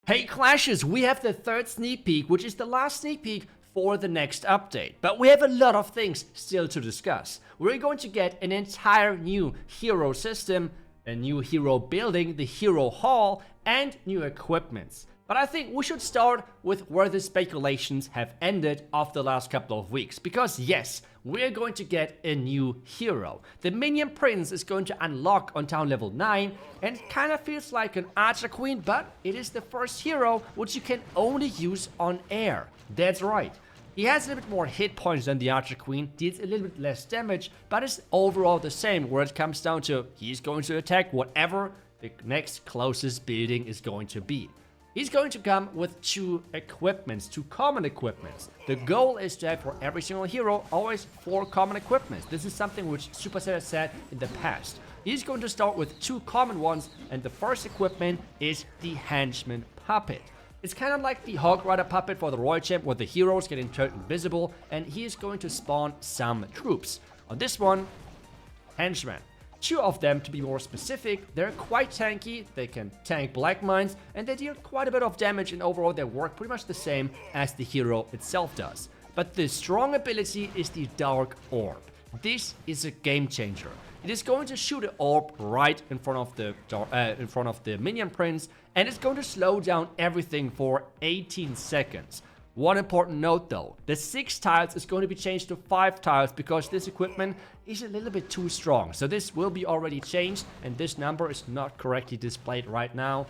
Hey Clashers, we have the third sneak peek, which is the last sneak peek for the next update. But we have a lot of things still to discuss. We're going to get an entire new hero system, a new hero building, the hero hall, and new equipments. But I think we should start with where the speculations have ended after the last couple of weeks. Because yes, we're going to get a new hero. The Minion Prince is going to unlock on town level 9, and it kind of feels like an Archer Queen, but it is the first hero which you can only use on air. That's right. He has a little bit more hit points than the Archer Queen, deals a little bit less damage, but is overall the same where it comes down to he's going to attack whatever the next closest building is going to be. He's going to come with two equipments, two common equipments. The goal is to have for every single hero always 4 common equipments. This is something which Supercell has said in the past. He's going to start with 2 common ones, and the first equipment is the Henchman Puppet. It's kind of like the Hog Rider puppet for the Royal Champ, where the heroes get turned invisible, and he is going to spawn some troops. On this one, Henchmen. 2 of them, to be more specific. They're quite tanky, they can tank black mines, and they deal quite a bit of damage, and overall they work pretty much the same as the hero itself does. But the strong ability is the Dark Orb. This is a game changer. It is going to shoot an orb right in front of the Minion Prince, and it's going to slow down everything for 18 seconds. One important note though, the 6 tiles is going to be changed to 5 tiles because this equipment is a little bit too strong. So this will be already changed, and this number is not correctly displayed right now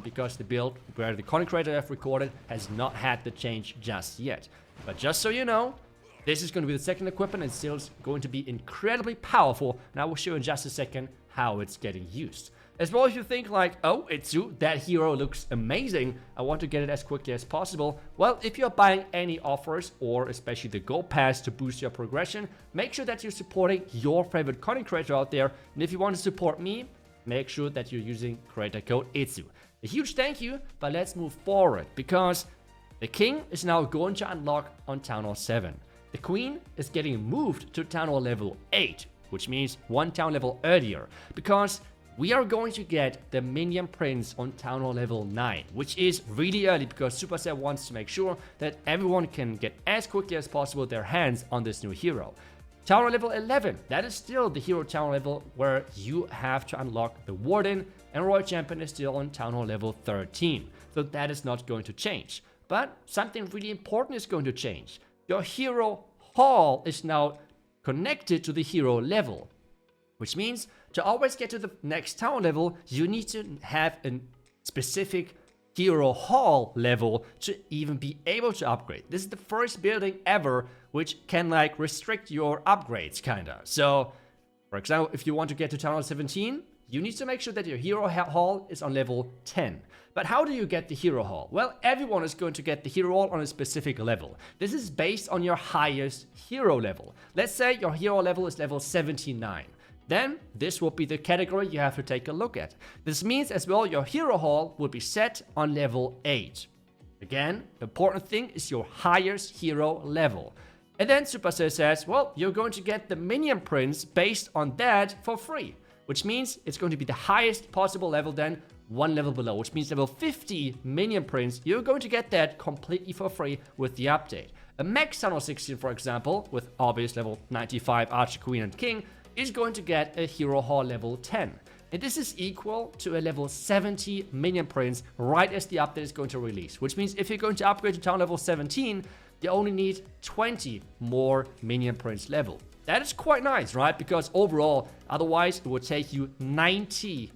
because the build where the content creator have recorded has not had the change just yet. But just so you know, this is going to be the second equipment and still going to be incredibly powerful, and I will show you in just a second how it's getting used. As well, if you think like, oh, iTzu, that hero looks amazing, I want to get it as quickly as possible. Well, if you're buying any offers, or especially the Gold Pass to boost your progression, make sure that you're supporting your favorite content creator out there. And if you want to support me, make sure that you're using creator code iTzu. A huge thank you, but let's move forward, because the King is now going to unlock on Town Hall 7. The Queen is getting moved to Town Hall level 8, which means 1 town level earlier, because we are going to get the Minion Prince on Town Hall level 9, which is really early because Supercell wants to make sure that everyone can get as quickly as possible their hands on this new hero. Town Hall level 11, that is still the hero town level where you have to unlock the Warden, and Royal Champion is still on Town Hall level 13, so that is not going to change. But something really important is going to change. Your hero hall is now connected to the hero level, which means to always get to the next town level, you need to have a specific hero hall level to even be able to upgrade. This is the first building ever which can like restrict your upgrades kinda. So, for example, if you want to get to town hall 17, you need to make sure that your hero hall is on level 10. But how do you get the hero hall? Well, everyone is going to get the hero hall on a specific level. This is based on your highest hero level. Let's say your hero level is level 79. Then this will be the category you have to take a look at. This means as well your hero hall will be set on level 8. Again, the important thing is your highest hero level. And then Supercell says, well, you're going to get the Minion Prince based on that for free, which means it's going to be the highest possible level, then 1 level below, which means level 50 Minion Prince, you're going to get that completely for free with the update. A max Town Hall 16, for example, with obvious level 95 Archer, Queen, and King, is going to get a hero hall level 10. And this is equal to a level 70 Minion Prince right as the update is going to release, which means if you're going to upgrade to town level 17, you only need 20 more Minion Prince level. That is quite nice, right? Because overall, otherwise it would take you 90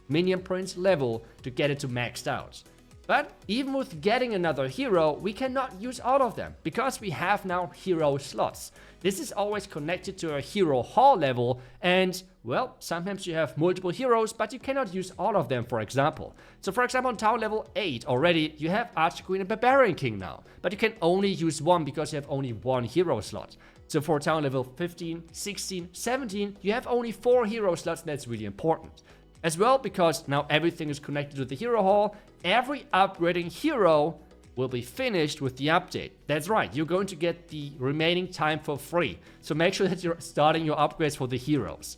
Minion Prince level to get it to maxed out. But even with getting another hero, we cannot use all of them because we have now hero slots. This is always connected to a hero hall level, and well, sometimes you have multiple heroes, but you cannot use all of them, for example. So for example, on town level 8 already, you have Archer Queen and Barbarian King now, but you can only use 1 because you have only 1 hero slot. So for town level 15, 16, 17, you have only 4 hero slots, and that's really important. As well, because now everything is connected to the hero hall, every upgrading hero will be finished with the update. That's right, you're going to get the remaining time for free. So make sure that you're starting your upgrades for the heroes.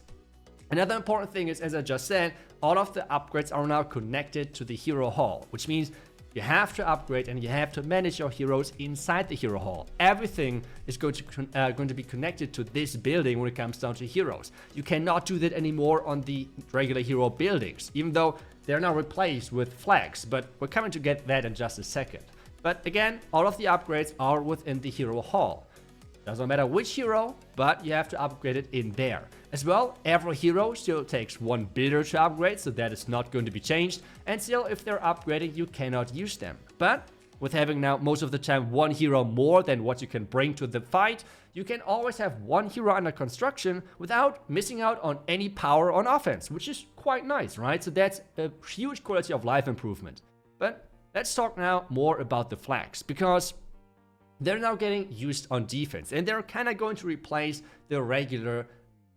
Another important thing is, as I just said, all of the upgrades are now connected to the hero hall, which means You have to upgrade and you have to manage your heroes inside the hero hall. Everything is going to be connected to this building when it comes down to heroes. You cannot do that anymore on the regular hero buildings, even though they're now replaced with flags, but we're coming to get that in just a second. But again, all of the upgrades are within the hero hall. Doesn't matter which hero, but you have to upgrade it in there. As well, every hero still takes one builder to upgrade, so that is not going to be changed. And still, if they're upgrading, you cannot use them. But with having now most of the time one hero more than what you can bring to the fight, you can always have one hero under construction without missing out on any power on offense, which is quite nice, right? So that's a huge quality of life improvement. But let's talk now more about the flags, because they're now getting used on defense, and they're kind of going to replace the regular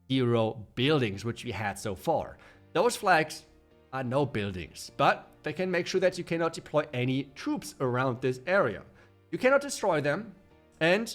hero buildings which we had so far. Those flags are no buildings, but they can make sure that you cannot deploy any troops around this area. You cannot destroy them, and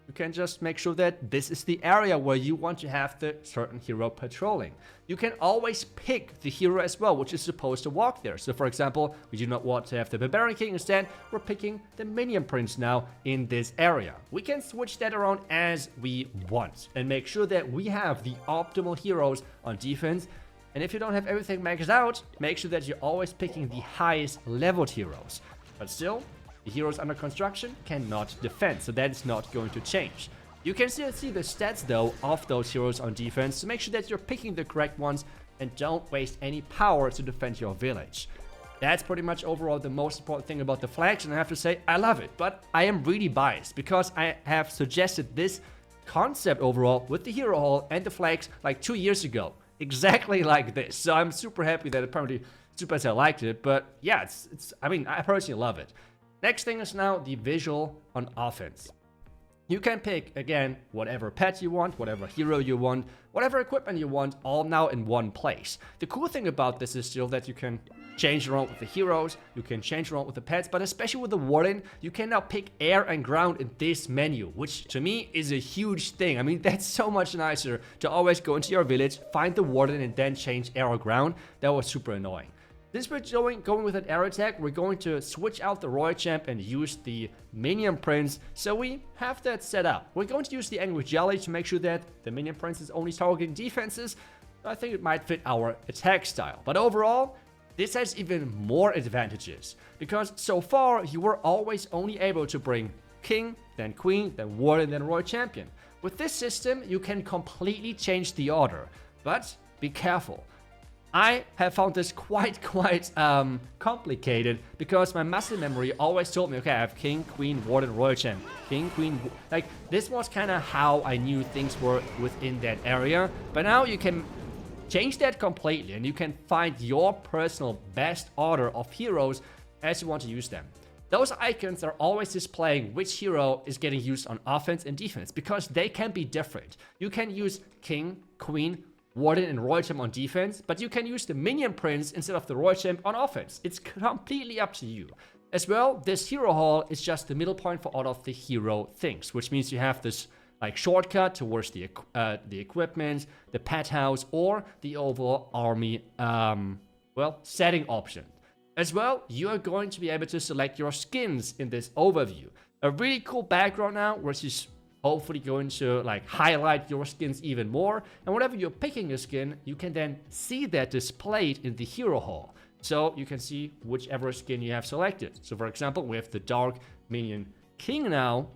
you can just make sure that this is the area where you want to have the certain hero patrolling. You can always pick the hero as well, which is supposed to walk there. So for example, we do not want to have the Barbarian King, instead we're picking the Minion Prince now in this area. We can switch that around as we want and make sure that we have the optimal heroes on defense. And if you don't have everything maxed out, make sure that you're always picking the highest leveled heroes. But still, the heroes under construction cannot defend, so that is not going to change. You can still see the stats though of those heroes on defense, so make sure that you're picking the correct ones and don't waste any power to defend your village. That's pretty much overall the most important thing about the flags, and I have to say I love it, but I am really biased because I have suggested this concept overall with the hero hall and the flags like 2 years ago, exactly like this. So I'm super happy that apparently Supercell liked it, but yeah, I mean, I personally love it. Next thing is now the visual on offense. You can pick, again, whatever pet you want, whatever hero you want, whatever equipment you want, all now in one place. The cool thing about this is still that you can change around with the heroes, you can change around with the pets, but especially with the warden, you can now pick air and ground in this menu, which to me is a huge thing. I mean, that's so much nicer to always go into your village, find the warden, and then change air or ground. That was super annoying. Since we're going with an air attack, we're going to switch out the Royal Champ and use the Minion Prince, so we have that set up. We're going to use the Angry Jelly to make sure that the Minion Prince is only targeting defenses. I think it might fit our attack style. But overall, this has even more advantages, because so far you were always only able to bring King, then Queen, then Warden, then Royal Champion. With this system, you can completely change the order, but be careful. I have found this quite complicated, because my muscle memory always told me, okay, I have King, Queen, Warden, Royal Champ. King, Queen, like this was kind of how I knew things were within that area. But now you can change that completely, and you can find your personal best order of heroes as you want to use them. Those icons are always displaying which hero is getting used on offense and defense, because they can be different. You can use King, Queen, Warden, and Royal Champ on defense, but you can use the Minion Prince instead of the Royal Champ on offense. It's completely up to you. As well, this hero hall is just the middle point for all of the hero things, which means you have this like shortcut towards the equipment, the pet house, or the overall army setting option. As well, you are going to be able to select your skins in this overview. A really cool background now, which is hopefully going to like highlight your skins even more. And whenever you're picking a skin, you can then see that displayed in the hero hall. So you can see whichever skin you have selected. So for example, we have the Dark Minion King now.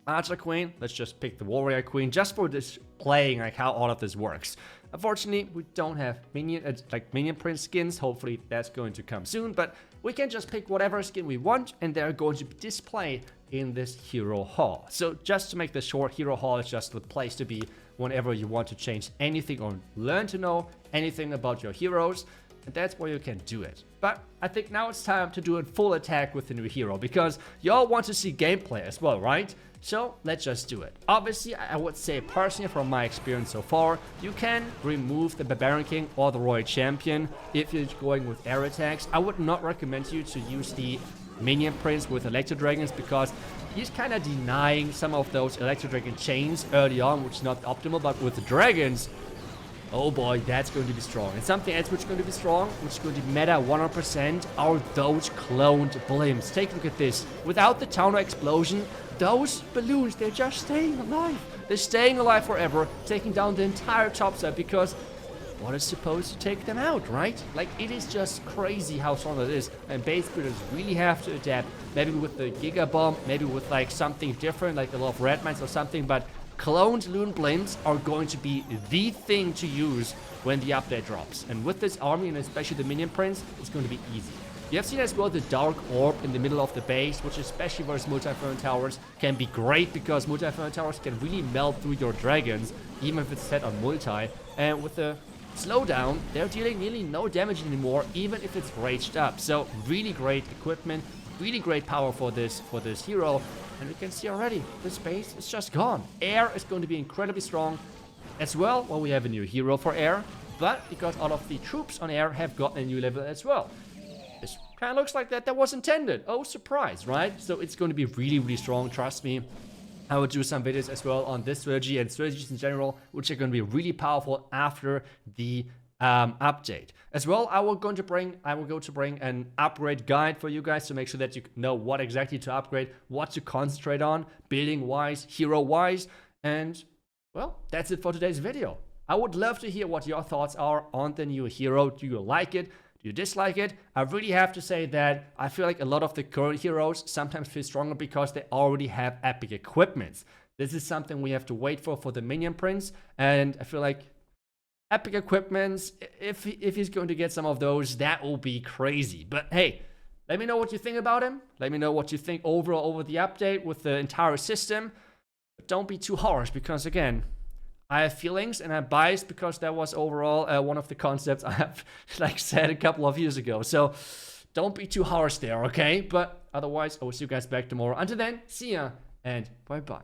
Archer Queen, let's just pick the Warrior Queen just for displaying like how all of this works. Unfortunately, we don't have Minion Prince skins. Hopefully that's going to come soon, but we can just pick whatever skin we want, and they're going to be displayed in this hero hall. So just to make this short, hero hall is just the place to be whenever you want to change anything or learn to know anything about your heroes. And that's where you can do it. But I think now it's time to do a full attack with the new hero, because y'all want to see gameplay as well, right? So let's just do it. Obviously, I would say personally from my experience so far, you can remove the Barbarian King or the Royal Champion if you're going with air attacks. I would not recommend you to use the Minion Prince with Electro Dragons, because he's kind of denying some of those Electro Dragon chains early on, which is not optimal. But with the dragons, Oh boy, that's going to be strong. And something else which is going to be strong, which is going to matter 100%, are those cloned blimps. Take a look at this. Without the Tauno explosion, those balloons, they're just staying alive. They're staying alive forever, taking down the entire topside, because what is supposed to take them out, right? Like, it is just crazy how strong it is. And base builders really have to adapt. Maybe with the Giga Bomb, maybe with like something different, like a lot of red mines or something, but cloned loon blimps are going to be the thing to use when the update drops. And with this army, and especially the minion prince, it's going to be easy. You have seen as well the dark orb in the middle of the base, which especially versus multi-fern towers can be great, because multi-fern towers can really melt through your dragons, even if it's set on multi. And with the slowdown, they're dealing nearly no damage anymore, even if it's raged up. So really great equipment, really great power for this hero. And we can see already, this base is just gone. Air is going to be incredibly strong as well. Well, we have a new hero for air, but because all of the troops on air have gotten a new level as well. This kind of looks like that was intended. Oh, surprise, right? So it's going to be really, really strong, trust me. I will do some videos as well on this strategy and strategies in general, which are going to be really powerful after the update. As well, I will go to bring an upgrade guide for you guys to make sure that you know what exactly to upgrade, what to concentrate on, building wise, hero wise. And well, that's it for today's video. I would love to hear what your thoughts are on the new hero. Do you like it? Do you dislike it? I really have to say that I feel like a lot of the current heroes sometimes feel stronger because they already have epic equipments. This is something we have to wait for the minion prince, and I feel like epic equipments, if he's going to get some of those, that will be crazy. But hey, let me know what you think about him. Let me know what you think overall over the update with the entire system. But don't be too harsh, because again, I have feelings and I'm biased because that was overall one of the concepts I have like said a couple of years ago. So don't be too harsh there, okay? But otherwise, I will see you guys back tomorrow. Until then, see ya and bye-bye.